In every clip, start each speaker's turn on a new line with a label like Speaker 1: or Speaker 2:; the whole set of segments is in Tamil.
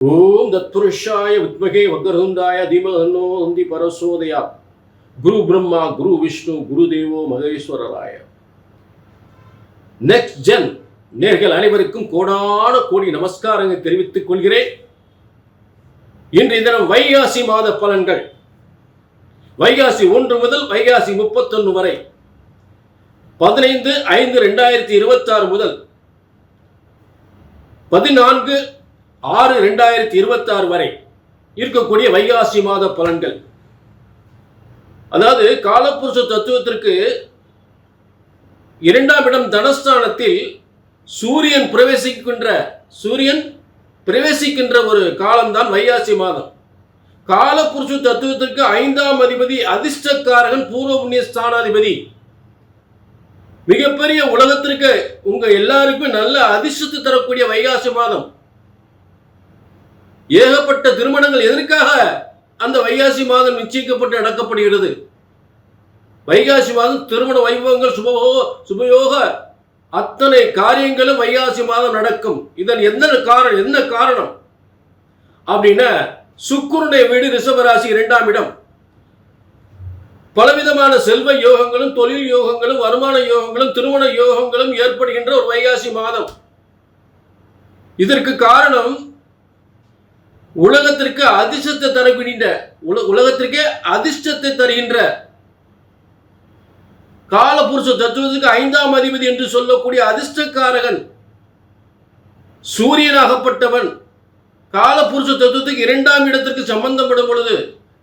Speaker 1: ஓம் தத்புருஷாய வித்மகே வக்ரதுண்டாய தீமஹன்னோ நந்தி பரசோதயா. குரு பிரம்மா குரு விஷ்ணு குரு தேவோ மகேஸ்வரராய. நெக்ஸ்ட் ஜென் நேர்கள் அனைவருக்கும் கோடான கோடி நமஸ்காரங்கள் தெரிவித்துக் கொள்கிறேன். இன்றைய தினம் வைகாசி மாத பலன்கள். வைகாசி 1 முதல் வைகாசி 31 வரை, 15/5/2026 முதல் 14/6/2026 வரை இருக்கக்கூடிய வைகாசி மாத பலன்கள். அதாவது காலபுருஷ தத்துவத்திற்கு 2ஆம் இடம் தனஸ்தானத்தில் சூரியன் பிரவேசிக்கின்ற ஒரு காலம்தான் வைகாசி மாதம். காலபுருஷ தத்துவத்திற்கு 5ஆம் அதிபதி அதிர்ஷ்டக்காரகன் பூர்வ புண்ணிய ஸ்தானாதிபதி. மிகப்பெரிய உலகத்திற்கு உங்க எல்லாருக்கும் நல்ல அதிர்ஷ்டத்தை தரக்கூடிய வைகாசி மாதம். ஏகப்பட்ட திருமணங்கள் எதற்காக அந்த வைகாசி மாதம் நிச்சயிக்கப்பட்டு நடக்கப்படுகிறது. வைகாசி மாதம் திருமண வைபவங்கள், சுபயோக அத்தனை காரியங்களும் வைகாசி மாதம் நடக்கும். இதன் என்ன காரணம் அப்படின்னா, சுக்கிரனுடைய வீடு ரிஷபராசி 2ஆம் இடம். பலவிதமான செல்வ யோகங்களும், தொழில் யோகங்களும், வருமான யோகங்களும், திருமண யோகங்களும் ஏற்படுகின்ற ஒரு வைகாசி மாதம். இதற்கு காரணம் உலகத்திற்கு அதிர்ஷ்டத்தை தருகின்ற காலபுருஷ தத்துவத்துக்கு 5ஆம் அதிபதி என்று சொல்லக்கூடிய அதிர்ஷ்டக்காரகன் சூரியனாகப்பட்டவன் காலபுருஷ தத்துவத்துக்கு 2ஆம் இடத்திற்கு சம்பந்தப்படும் பொழுது,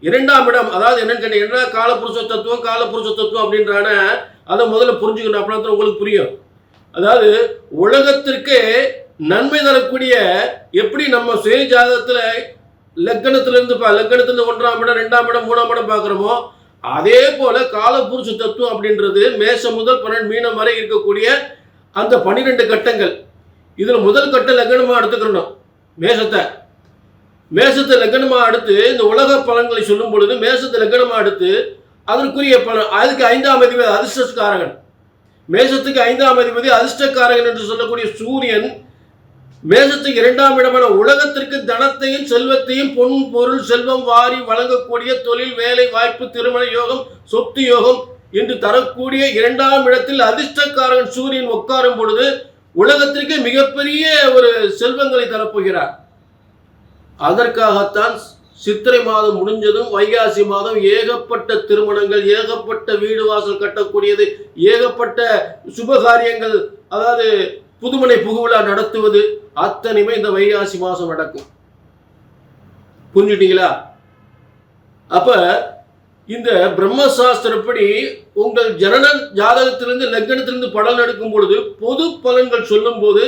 Speaker 1: 2ஆம் இடம் அதாவது என்னன்னு கேட்டீங்கன்னா, காலபுருஷ தத்துவம் அப்படின்றான அதை முதல்ல புரிஞ்சுக்கணும். அப்படின்னா உங்களுக்கு புரியும். அதாவது உலகத்திற்கு நன்மை தரக்கூடிய, எப்படி நம்ம சுய ஜாதகத்துல லக்னத்திலிருந்து 1ஆம் இடம் 2ஆம் இடம் 3ஆம் இடம் பார்க்கிறோமோ, அதே போல காலபுருஷ தத்துவம் அப்படின்றது மேஷம் முதல் 12 மீனம் வரை இருக்கக்கூடிய அந்த 12 கட்டங்கள். இதுல முதல் கட்ட லக்னமா எடுத்துக்கணும். மேஷத்தை லக்னமா எடுத்து இந்த உலக பலன்களை சொல்லும் பொழுது மேஷத்தை லக்னமா எடுத்து அதற்குரிய பலன், அதுக்கு 5ஆம் அதிபதி அதிர்ஷ்டக்காரகன். மேஷத்துக்கு 5ஆம் அதிபதி அதிர்ஷ்டக்காரகன் என்று சொல்லக்கூடிய சூரியன் மேஷத்துக்கு 2ஆம் இடமான உலகத்திற்கு தனத்தையும் செல்வத்தையும், பொன் பொருள் செல்வம் வாரி வழங்கக்கூடிய தொழில், வேலை வாய்ப்பு, திருமண யோகம், சொத்து யோகம் என்று தரக்கூடிய 2ஆம் இடத்தில் அதிர்ஷ்டக்காரன் சூரியன் உட்காரும் பொழுது உலகத்திற்கு மிகப்பெரிய ஒரு செல்வங்களை தரப்போகிறார். அதற்காகத்தான் சித்திரை மாதம் முடிஞ்சதும் வைகாசி மாதம் ஏகப்பட்ட திருமணங்கள், ஏகப்பட்ட வீடு வாசல் கட்டக்கூடியது, ஏகப்பட்ட சுபகாரியங்கள், அதாவது புதுமனை புகுவிழா நடத்துவது அத்தனையுமே இந்த வைகாசி மாதம் நடக்கும். புரிஞ்சுட்டீங்களா? அப்ப இந்த பிரம்மசாஸ்திரப்படி உங்கள் ஜனன ஜாதகத்திலிருந்து லக்னத்திலிருந்து பலன் எடுக்கும் பொழுது, பொது பலன்கள் சொல்லும் போது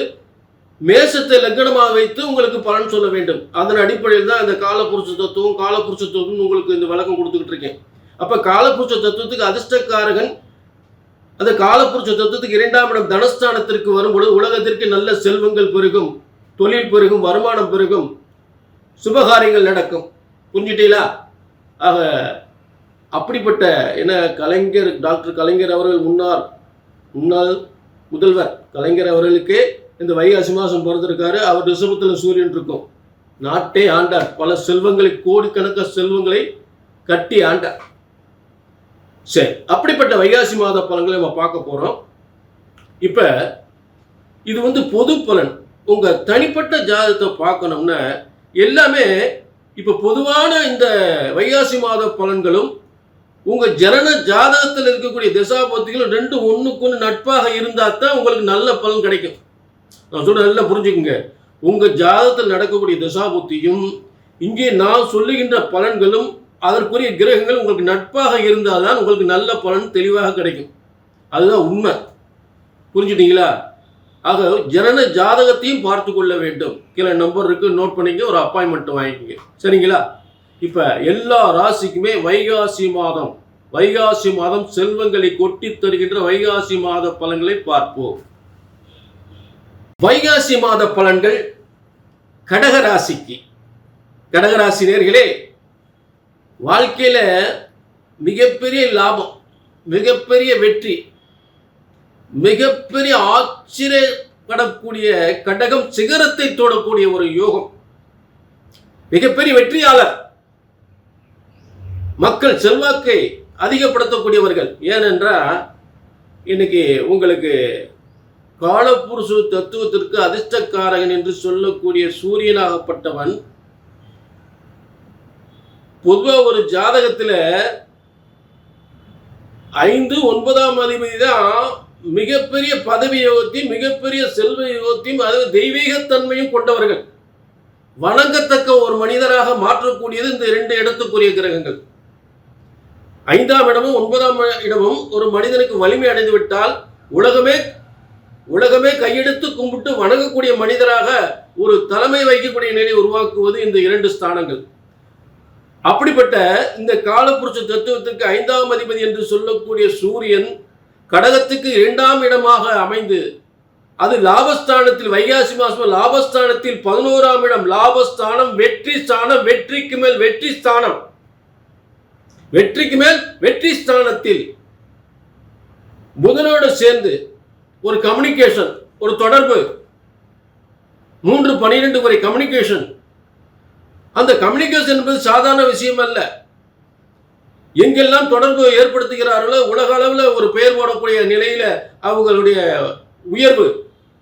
Speaker 1: மேஷத்தை லக்னமாக வைத்து உங்களுக்கு பலன் சொல்ல வேண்டும். அதன் அடிப்படையில் தான் இந்த காலபுருஷ தத்துவம் உங்களுக்கு இந்த விளக்கம் கொடுத்துக்கிட்டு இருக்கேன். அப்ப காலபுருஷ தத்துவத்துக்கு அதிர்ஷ்டக்காரகன் அந்த காலபுருஷ தத்துவத்துக்கு 2ஆம் இடம் தனஸ்தானத்திற்கு வரும்பொழுது உலகத்திற்கு நல்ல செல்வங்கள் பெருகும், தொழில் பெருகும், வருமானம் பெருகும், சுபகாரியங்கள் நடக்கும். புரிஞ்சுட்டீங்களா? ஆக அப்படிப்பட்ட டாக்டர் கலைஞர் அவர்கள் முன்னாள் முதல்வர் கலைஞர் அவர்களுக்கு இந்த வைகாசி மாதம் பிறந்திருக்காரு. அவர் ரிஷபத்தில் சூரியன் இருக்கும். நாட்டே ஆண்டார். பல செல்வங்களை, கோடிக்கணக்கான செல்வங்களை கட்டி ஆண்டார். சரி, அப்படிப்பட்ட வைகாசி மாத பலன்களை நம்ம பார்க்க போறோம். இப்ப இது பொது பலன். உங்க தனிப்பட்ட ஜாதகத்தை பார்க்கணும்னா எல்லாமே இப்ப பொதுவான இந்த வைகாசி மாத பலன்களும் உங்க ஜனன ஜாதகத்தில் இருக்கக்கூடிய திசாபுத்திகளும் 2 ஒண்ணுக்கு நட்பாக இருந்தா தான் உங்களுக்கு நல்ல பலன் கிடைக்கும். நான் சொல்ற நல்லா புரிஞ்சுக்குங்க. உங்க ஜாதகத்தில் நடக்கக்கூடிய திசாபுத்தியும் இங்கே நான் சொல்லுகின்ற பலன்களும் அதற்குரிய கிரகங்கள் உங்களுக்கு நட்பாக இருந்தால்தான் உங்களுக்கு நல்ல பலன் தெளிவாக கிடைக்கும். அதுதான் உண்மை. புரிஞ்சுட்டீங்களா? ஆக ஜனன ஜாதகத்தையும் பார்த்து கொள்ள வேண்டும். கீழே நம்பர் இருக்கு, நோட் பண்ணிக்க, ஒரு அப்பாயின்மெண்ட் வாங்கிக்கங்க. சரிங்களா? இப்ப எல்லா ராசிக்குமே வைகாசி மாதம் செல்வங்களை கொட்டி தருகின்ற வைகாசி மாத பலன்களை பார்ப்போம். வைகாசி மாத பலன்கள் கடகராசிக்கு. கடகராசி நேயர்களே, வாழ்க்கையில மிகப்பெரிய லாபம், மிகப்பெரிய வெற்றி, மிகப்பெரிய ஆச்சரியப்படக்கூடிய கடகம் சிகரத்தை தோடக்கூடிய ஒரு யோகம். மிகப்பெரிய வெற்றியாளர், மக்கள் செல்வாக்கை அதிகப்படுத்தக்கூடியவர்கள். ஏனென்றால் இன்னைக்கு உங்களுக்கு காலப்புருஷ தத்துவத்திற்கு அதிர்ஷ்டக்காரகன் என்று சொல்லக்கூடிய சூரியனாகப்பட்டவன் பொதுவாக ஒரு ஜாதகத்தில் 5, 9ஆம் அதிபதி தான் மிகப்பெரிய பதவி யோகத்தையும் மிகப்பெரிய செல்வ யோகத்தையும் அது தெய்வீகத்தன்மையும் கொண்டவர்கள். வணங்கத்தக்க ஒரு மனிதராக மாற்றக்கூடியது இந்த 2 இடத்துக்குரிய கிரகங்கள். 5ஆம் இடமும் 9ஆம் இடமும் ஒரு மனிதனுக்கு வலிமை அடைந்து விட்டால் உலகமே கையெடுத்து கும்பிட்டு வணங்கக்கூடிய மனிதராக ஒரு தலைமை வைக்கக்கூடிய நிலையை உருவாக்குவது இந்த 2 ஸ்தானங்கள். அப்படிப்பட்ட இந்த காலப்புருஷ தத்துவத்திற்கு 5ஆம் அதிபதி என்று சொல்லக்கூடிய சூரியன் கடகத்துக்கு 2ஆம் இடமாக அமைந்து அது லாபஸ்தானத்தில் வைகாசி மாசம் லாபஸ்தானத்தில் 11ஆம் இடம், லாபஸ்தானம், வெற்றி ஸ்தானம், வெற்றிக்கு மேல் வெற்றி ஸ்தானம், வெற்றிக்கு மேல் வெற்றி ஸ்தானத்தில் புதனோடு சேர்ந்து ஒரு கம்யூனிகேஷன், ஒரு தொடர்பு, 3-12 வரை கம்யூனிகேஷன். அந்த கம்யூனிகேஷன் என்பது சாதாரண விஷயம் அல்ல. எங்கெல்லாம் தொடர்பு ஏற்படுத்துகிறார்களோ உலக அளவில் ஒரு பெயர் போடக்கூடிய நிலையில அவங்களுடைய உயர்வு,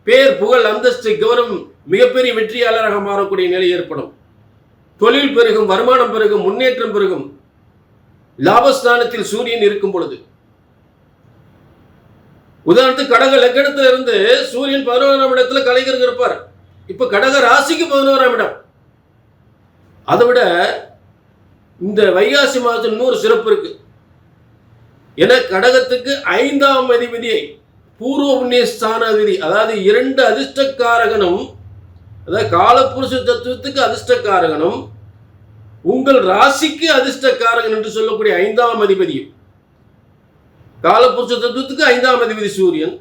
Speaker 1: பேர், புகழ், அந்தஸ்து, கௌரவம், மிகப்பெரிய வெற்றியாளராக மாறக்கூடிய நிலை ஏற்படும். தொழில் பெருகும், வருமானம் பெருகும், முன்னேற்றம் பெருகும். லாபஸ்தானத்தில் சூரியன் இருக்கும் பொழுது உதாரணத்துக்கு கடக லக்னத்துல இருந்து சூரியன் 11ஆம் இடத்துல கலைஞர் இருப்பார். இப்ப கடக ராசிக்கு 11ஆம் இடம். அதை விட இந்த வைகாசி மாதத்தில் இன்னொரு சிறப்பு இருக்கு. என கடகத்துக்கு 5ஆம் அதிபதியை பூர்வ புண்ணிய ஸ்தானாதிபதி, அதாவது 2 அதிர்ஷ்டக்காரகனும், அதாவது காலப்புருஷ தத்துவத்துக்கு அதிர்ஷ்டக்காரகனும் உங்கள் ராசிக்கு அதிர்ஷ்டக்காரகன் என்று சொல்லக்கூடிய 5ஆம் அதிபதியும், காலப்புருஷ தத்துவத்துக்கு 5ஆம் அதிபதி சூரியன்,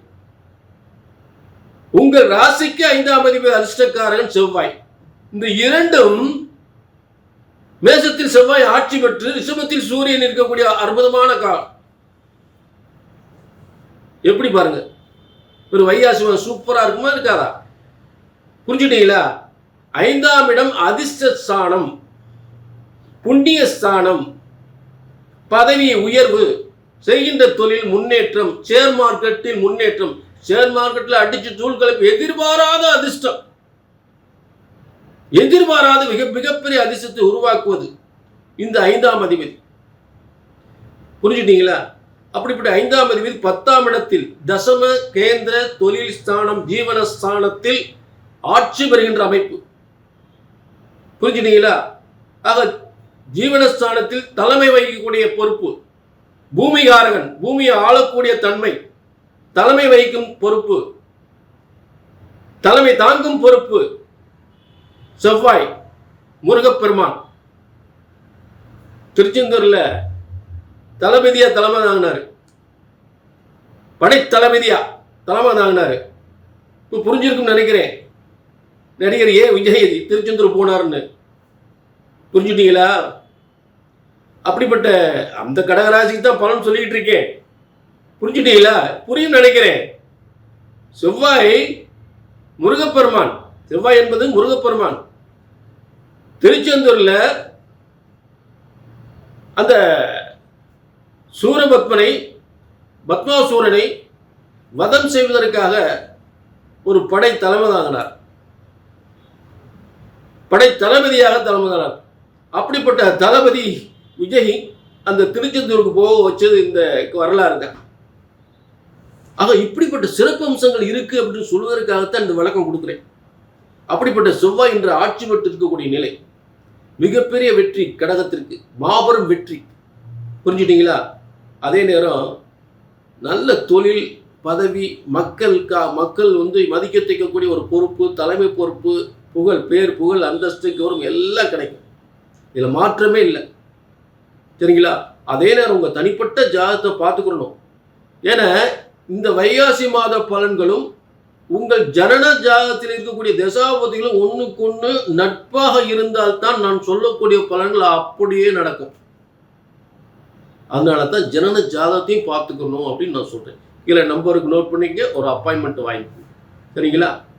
Speaker 1: உங்கள் ராசிக்கு 5ஆம் அதிபதி அதிர்ஷ்டக்காரகன் செவ்வாய். இந்த 2ம் மேசத்தில் செவ்வாய் ஆட்சி பெற்று ரிஷபத்தில் சூரியன் இருக்கக்கூடிய அற்புதமான காலம். எப்படி பாருங்க, ஒரு வைகாசி சூப்பரா இருக்குமா இருக்காதா? புரிஞ்சுட்டீங்களா? 5ஆம் இடம் அதிர்ஷ்ட ஸ்தானம், புண்ணிய ஸ்தானம், பதவி உயர்வு, செய்கின்ற தொழில் முன்னேற்றம், ஷேர் மார்க்கெட்டில் முன்னேற்றம், ஷேர் மார்க்கெட்டில் அடிச்சு தூள் கலப்பு, எதிர்பாராத அதிர்ஷ்டம், எதிர்பாராத மிகப்பெரிய அதிர்ஷ்டத்தை உருவாக்குவது இந்த 5ஆம் அதிபதி. புரிஞ்சுட்டீங்களா? அப்படிப்பட்ட 5ஆம் அதிபதி 10ஆம் இடத்தில் தசம கேந்திர தொழில் ஸ்தானம், ஜீவன ஸ்தானத்தில் ஆட்சி பெறுகின்ற அமைப்பு. புரிஞ்சுட்டீங்களா? ஆக ஜீவனஸ்தானத்தில் தலைமை வகிக்கக்கூடிய பொறுப்பு, பூமிகாரகன், பூமியை ஆளக்கூடிய தன்மை, தலைமை வகிக்கும் பொறுப்பு, தலைமை தாங்கும் பொறுப்பு செவ்வாய், முருகப்பெருமான். திருச்செந்தூர்ல தளபதியா தலைமை தாங்கினாரு, படை தளபதியா தலைமை தாங்கினாரு. இப்போ புரிஞ்சிருக்கும் நினைக்கிறேன் நடிகர் விஜய் திருச்செந்தூர் போனார்னு. புரிஞ்சுட்டீங்களா? அப்படிப்பட்ட அந்த கடகராசிக்கு தான் பலன் சொல்லிட்டு இருக்கேன். புரிஞ்சுட்டீங்களா? புரியும் நினைக்கிறேன். செவ்வாய் முருகப்பெருமான், செவ்வாய் என்பது முருகப்பெருமான். திருச்செந்தூர்ல அந்த சூரபத்மனை, பத்மாசூரனை வதம் செய்வதற்காக ஒரு படை தலைமை தாங்கினார், படை தளபதியாக தலைமை தாங்கினார். அப்படிப்பட்ட தளபதி விஜய் அந்த திருச்செந்தூருக்கு போக வச்சது இந்த வரலாறு தான். ஆக இப்படிப்பட்ட சிறப்பு அம்சங்கள் இருக்கு அப்படின்னு சொல்வதற்காகத்தான் இந்த விளக்கம் கொடுக்குறேன். அப்படிப்பட்ட செவ்வாய் என்ற ஆட்சி பெற்று இருக்கக்கூடிய நிலை மிகப்பெரிய வெற்றி, கடகத்திற்கு மாபெரும் வெற்றி. புரிஞ்சுட்டீங்களா? அதே நேரம் நல்ல தொழில், பதவி, மக்கள் மதிக்கத்தக்கக்கூடிய ஒரு பொறுப்பு, தலைமை பொறுப்பு, புகழ், பேர், புகழ், அந்தஸ்து, கௌரவம் எல்லாம் கிடைக்கும். இதில் மாற்றமே இல்லை. சரிங்களா? அதே நேரம் உங்கள் தனிப்பட்ட ஜாதகத்தை பார்த்துக்கணும். ஏன்னா இந்த வைகாசி மாத பலன்களும் உங்கள் ஜனன ஜாதகத்தில் இருக்கக்கூடிய தசாபதிகளும் ஒன்றுக்கொன்று நட்பாக இருந்தால்தான் நான் சொல்லக்கூடிய பலன்கள் அப்படியே நடக்கும். அதனால தான் ஜனன ஜாதகத்தையும் பார்த்துக்கணும் அப்படின்னு நான் சொல்கிறேன். கீழே நம்பருக்கு நோட் பண்ணிக்க, ஒரு அப்பாயின்மெண்ட் வாங்கிக்கணும். சரிங்களா?